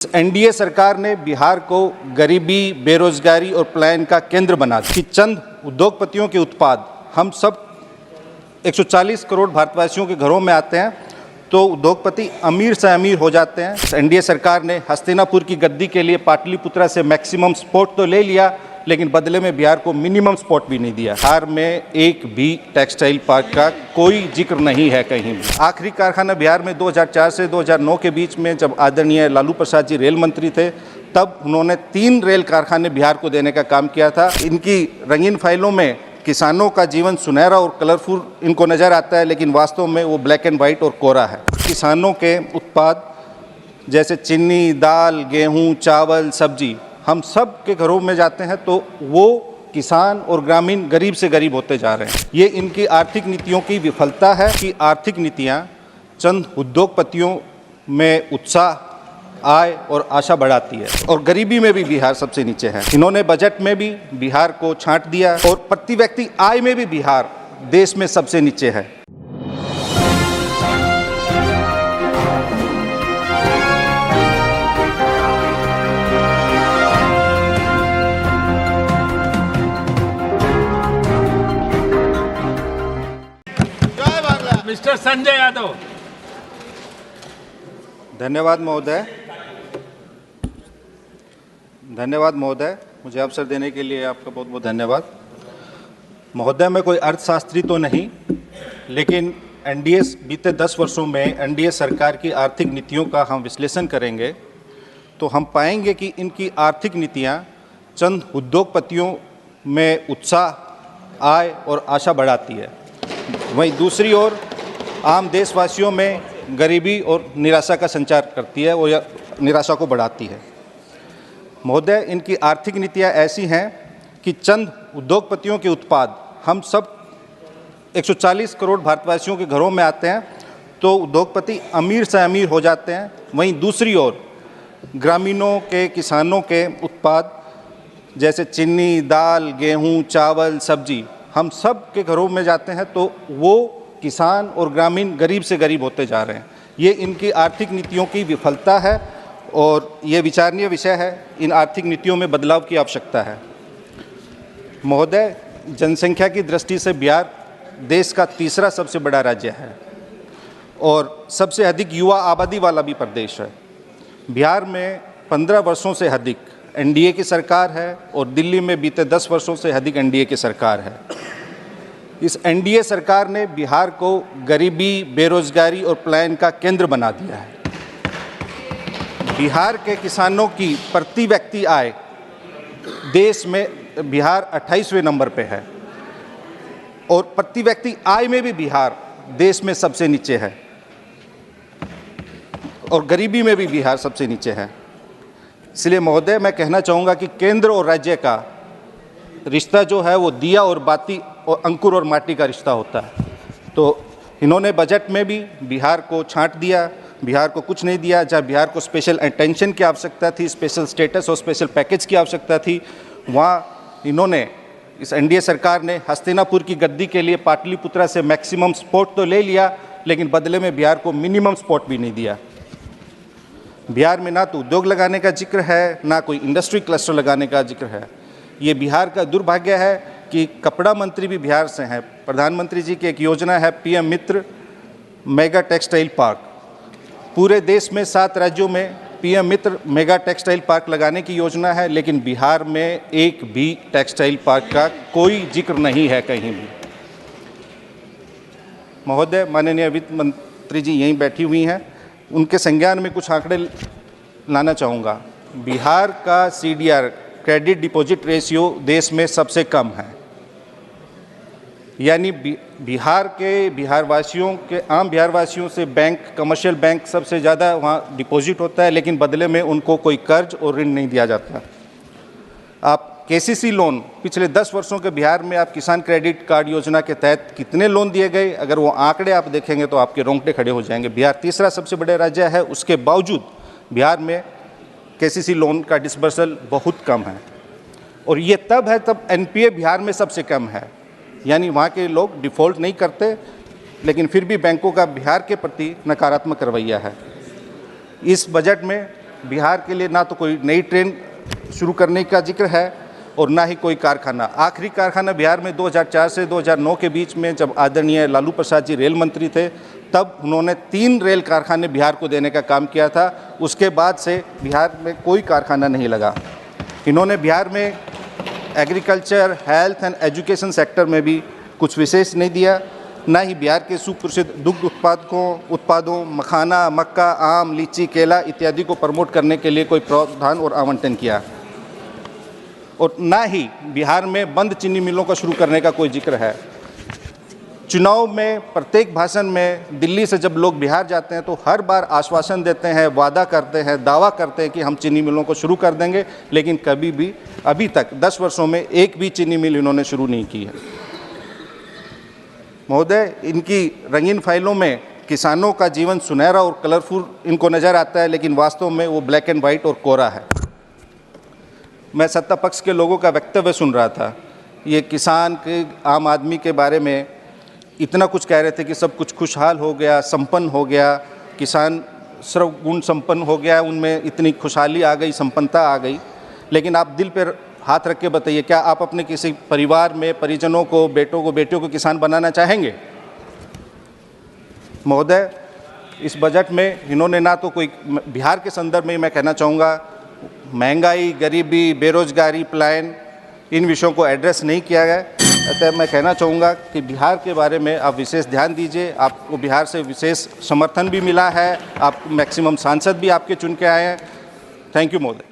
NDA सरकार ने बिहार को गरीबी, बेरोजगारी और पलायन का केंद्र बना दिया कि चंद उद्योगपतियों के उत्पाद हम सब 140 करोड़ भारतवासियों के घरों में आते हैं तो उद्योगपति अमीर से अमीर हो जाते हैं। एनडीए सरकार ने हस्तिनापुर की गद्दी के लिए पाटलिपुत्रा से मैक्सिमम सपोर्ट तो ले लिया, लेकिन बदले में बिहार को मिनिमम सपोर्ट भी नहीं दिया। बिहार में एक भी टेक्सटाइल पार्क का कोई जिक्र नहीं है कहीं भी। आखिरी कारखाना बिहार में 2004 से 2009 के बीच में जब आदरणीय लालू प्रसाद जी रेल मंत्री थे, तब उन्होंने 3 रेल कारखाने बिहार को देने का काम किया था। इनकी रंगीन फाइलों में किसानों का जीवन सुनहरा और कलरफुल इनको नज़र आता है, लेकिन वास्तव में वो ब्लैक एंड वाइट और कोरा है। किसानों के उत्पाद जैसे चीनी, दाल, गेहूँ, चावल, सब्जी हम सब के घरों में जाते हैं तो वो किसान और ग्रामीण गरीब से गरीब होते जा रहे हैं। ये इनकी आर्थिक नीतियों की विफलता है कि आर्थिक नीतियाँ चंद उद्योगपतियों में उत्साह, आय और आशा बढ़ाती है और गरीबी में भी बिहार सबसे नीचे है। इन्होंने बजट में भी बिहार को छांट दिया और प्रति व्यक्ति आय में भी बिहार देश में सबसे नीचे है। मिस्टर संजय यादव। धन्यवाद महोदय, धन्यवाद महोदय, मुझे अवसर देने के लिए आपका बहुत बहुत धन्यवाद। महोदय, मैं कोई अर्थशास्त्री तो नहीं, लेकिन एनडीए बीते 10 वर्षों में एनडीए सरकार की आर्थिक नीतियों का हम विश्लेषण करेंगे तो हम पाएंगे कि इनकी आर्थिक नीतियां चंद उद्योगपतियों में उत्साह, आय और आशा बढ़ाती है, वहीं दूसरी ओर आम देशवासियों में गरीबी और निराशा का संचार करती है और निराशा को बढ़ाती है। महोदय, इनकी आर्थिक नीतियाँ ऐसी हैं कि चंद उद्योगपतियों के उत्पाद हम सब 140 करोड़ भारतवासियों के घरों में आते हैं तो उद्योगपति अमीर से अमीर हो जाते हैं, वहीं दूसरी ओर ग्रामीणों के, किसानों के उत्पाद जैसे चीनी, दाल, गेहूँ, चावल, सब्जी हम सब के घरों में जाते हैं तो वो किसान और ग्रामीण गरीब से गरीब होते जा रहे हैं। ये इनकी आर्थिक नीतियों की विफलता है और ये विचारणीय विषय है। इन आर्थिक नीतियों में बदलाव की आवश्यकता है। महोदय, जनसंख्या की दृष्टि से बिहार देश का तीसरा सबसे बड़ा राज्य है और सबसे अधिक युवा आबादी वाला भी प्रदेश है। बिहार में 15 वर्षों से अधिक एनडीए की सरकार है और दिल्ली में बीते 10 वर्षों से अधिक एनडीए की सरकार है। इस एनडीए सरकार ने बिहार को गरीबी, बेरोजगारी और पलायन का केंद्र बना दिया है। बिहार के किसानों की प्रति व्यक्ति आय देश में बिहार 28वें नंबर पे है और प्रति व्यक्ति आय में भी बिहार देश में सबसे नीचे है और गरीबी में भी बिहार सबसे नीचे है। इसलिए महोदय, मैं कहना चाहूँगा कि केंद्र और राज्य का रिश्ता जो है वो दिया और बाती और अंकुर और माटी का रिश्ता होता है। तो इन्होंने बजट में भी बिहार को छांट दिया, बिहार को कुछ नहीं दिया। जहाँ बिहार को स्पेशल अटेंशन की आवश्यकता थी, स्पेशल स्टेटस और स्पेशल पैकेज की आवश्यकता थी, वहाँ इन्होंने, इस एनडीए सरकार ने हस्तिनापुर की गद्दी के लिए पाटलिपुत्रा से मैक्सिमम सपोर्ट तो ले लिया, लेकिन बदले में बिहार को मिनिमम सपोर्ट भी नहीं दिया। बिहार में ना तो उद्योग लगाने का जिक्र है, ना कोई इंडस्ट्री क्लस्टर लगाने का जिक्र है। ये बिहार का दुर्भाग्य है कि कपड़ा मंत्री भी बिहार से हैं। प्रधानमंत्री जी की एक योजना है पीएम मित्र मेगा टेक्सटाइल पार्क। पूरे देश में 7 राज्यों में पीएम मित्र मेगा टेक्सटाइल पार्क लगाने की योजना है, लेकिन बिहार में एक भी टेक्सटाइल पार्क का कोई जिक्र नहीं है कहीं भी। महोदय, माननीय वित्त मंत्री जी यहीं बैठी हुई हैं, उनके संज्ञान में कुछ आंकड़े लाना चाहूँगा। बिहार का सीडीआर, क्रेडिट डिपॉजिट रेशियो, देश में सबसे कम है। यानी बिहार के बिहारवासियों के, आम बिहारवासियों से बैंक, कमर्शियल बैंक सबसे ज़्यादा वहाँ डिपॉजिट होता है, लेकिन बदले में उनको कोई कर्ज और ऋण नहीं दिया जाता। आप केसीसी लोन पिछले 10 वर्षों के बिहार में आप किसान क्रेडिट कार्ड योजना के तहत कितने लोन दिए गए, अगर वो आंकड़े आप देखेंगे तो आपके रोंगटे खड़े हो जाएंगे। बिहार तीसरा सबसे बड़ा राज्य है, उसके बावजूद बिहार में केसीसी लोन का डिस्बर्सल बहुत कम है और ये तब है तब एनपीए बिहार में सबसे कम है। यानी वहाँ के लोग डिफ़ॉल्ट नहीं करते, लेकिन फिर भी बैंकों का बिहार के प्रति नकारात्मक रवैया है। इस बजट में बिहार के लिए ना तो कोई नई ट्रेन शुरू करने का जिक्र है और ना ही कोई कारखाना। आखिरी कारखाना बिहार में 2004 से 2009 के बीच में जब आदरणीय लालू प्रसाद जी रेल मंत्री थे, तब उन्होंने 3 रेल कारखाने बिहार को देने का काम किया था। उसके बाद से बिहार में कोई कारखाना नहीं लगा। इन्होंने बिहार में agriculture, health and education sector में भी कुछ विशेष नहीं दिया, ना ही बिहार के सुप्रसिद्ध दुग्ध उत्पादों मखाना, मक्का, आम, लीची, केला इत्यादि को प्रमोट करने के लिए कोई प्रावधान और आवंटन किया, और ना ही बिहार में बंद चीनी मिलों को शुरू करने का कोई जिक्र है। चुनाव में प्रत्येक भाषण में दिल्ली से जब लोग बिहार जाते हैं तो हर बार आश्वासन देते हैं, वादा करते हैं, दावा करते हैं कि हम चीनी मिलों को शुरू कर देंगे, लेकिन कभी भी अभी तक 10 वर्षों में एक भी चीनी मिल इन्होंने शुरू नहीं की है। महोदय, इनकी रंगीन फाइलों में किसानों का जीवन सुनहरा और कलरफुल इनको नज़र आता है, लेकिन वास्तव में वो ब्लैक एंड वाइट और कोरा है। मैं सत्ता पक्ष के लोगों का वक्तव्य सुन रहा था, ये किसान के, आम आदमी के बारे में इतना कुछ कह रहे थे कि सब कुछ खुशहाल हो गया, संपन्न हो गया, किसान सर्वगुण संपन्न हो गया, उनमें इतनी खुशहाली आ गई, संपन्नता आ गई। लेकिन आप दिल पर हाथ रख के बताइए, क्या आप अपने किसी परिवार में परिजनों को, बेटों को, बेटियों को किसान बनाना चाहेंगे? महोदय, इस बजट में इन्होंने ना तो कोई, बिहार के संदर्भ में मैं कहना चाहूँगा, महंगाई, गरीबी, बेरोजगारी, पलायन, इन विषयों को एड्रेस नहीं किया गया। अतः मैं कहना चाहूँगा कि बिहार के बारे में आप विशेष ध्यान दीजिए। आपको बिहार से विशेष समर्थन भी मिला है, आप मैक्सिमम सांसद भी आपके चुन के आए हैं। थैंक यू महोदय।